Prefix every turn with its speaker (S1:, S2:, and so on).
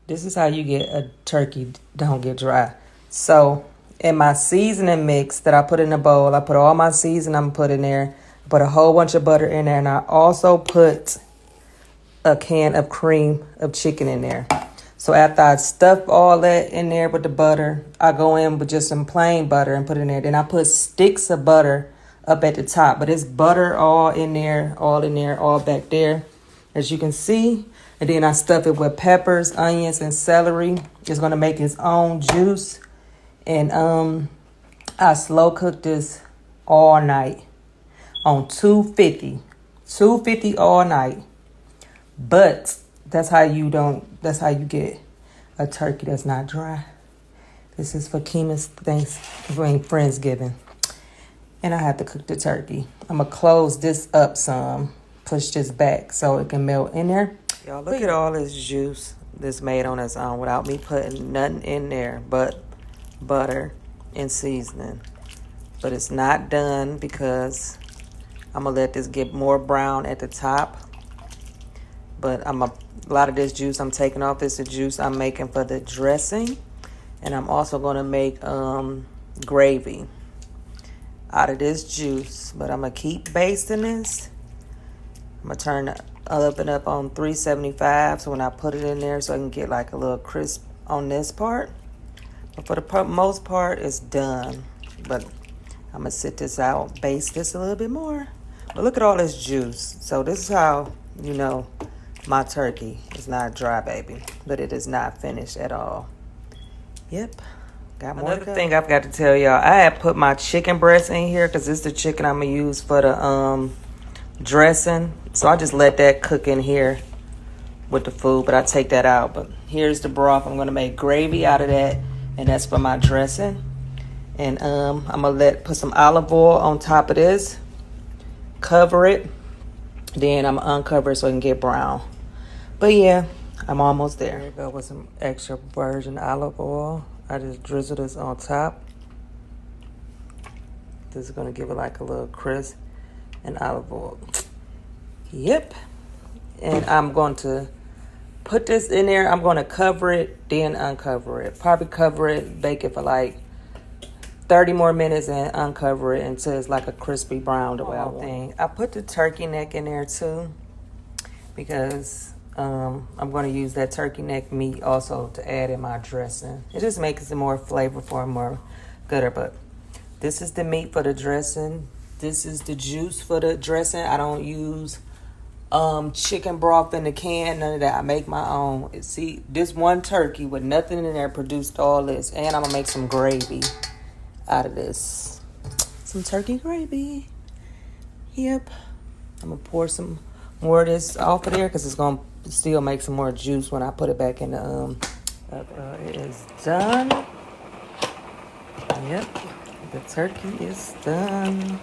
S1: This is how you get a turkey don't get dry. So in my seasoning mix that I put in a bowl, I put all my seasoning I'm put in there. I put a whole bunch of butter in there, and I also put a can of cream of chicken in there. So after I stuff all that in there with the butter, I go in with just some plain butter and put it in there. Then I put sticks of butter up at the top, but it's butter all in there, all back there, as you can see. And then I stuff it with peppers, onions, and celery. It's gonna make its own juice. And I slow cook this all night on 250 all night. But that's how you get a turkey that's not dry. This is for Kima's Friendsgiving. And I have to cook the turkey. I'm going to close this up some, push this back so it can melt in there. Y'all, look at all this juice that's made on its own without me putting nothing in there but butter and seasoning. But it's not done because I'm going to let this get more brown at the top. But a lot of this juice I'm taking off. This is the juice I'm making for the dressing. And I'm also going to make gravy out of this juice. But I'm going to keep basting this. I'm going to turn it up and up on 375. So when I put it in there, so I can get like a little crisp on this part. But for the most part, it's done. But I'm going to sit this out, baste this a little bit more. But look at all this juice. So this is how you know my turkey is not dry, baby. But it is not finished at all. Yep. Got more. Another thing I forgot to tell y'all, I had put my chicken breast in here because this is the chicken I'm going to use for the dressing. So I just let that cook in here with the food, but I take that out. But here's the broth. I'm going to make gravy out of that, and that's for my dressing. And I'm going to put some olive oil on top of this. Cover it. Then I'm going to uncover it so it can get brown. But yeah, I'm almost there. There you go with some extra virgin olive oil. I just drizzle this on top. This is going to give it like a little crisp and olive oil. Yep. And I'm going to put this in there. I'm going to cover it, then uncover it. Probably cover it, bake it for like 30 more minutes and uncover it until it's like a crispy brown thing. I put the turkey neck in there too because I'm going to use that turkey neck meat also to add in my dressing. It just makes it more flavorful and more gooder. But this is the meat for the dressing. This is the juice for the dressing. I don't use chicken broth in the can, none of that. I make my own. See, this one turkey with nothing in there produced all this. And I'm going to make some gravy out of this. Some turkey gravy. Yep. I'm going to pour some more of this off of there because it's going to still make some more juice when I put it back in the it is done. Yep. The turkey is done.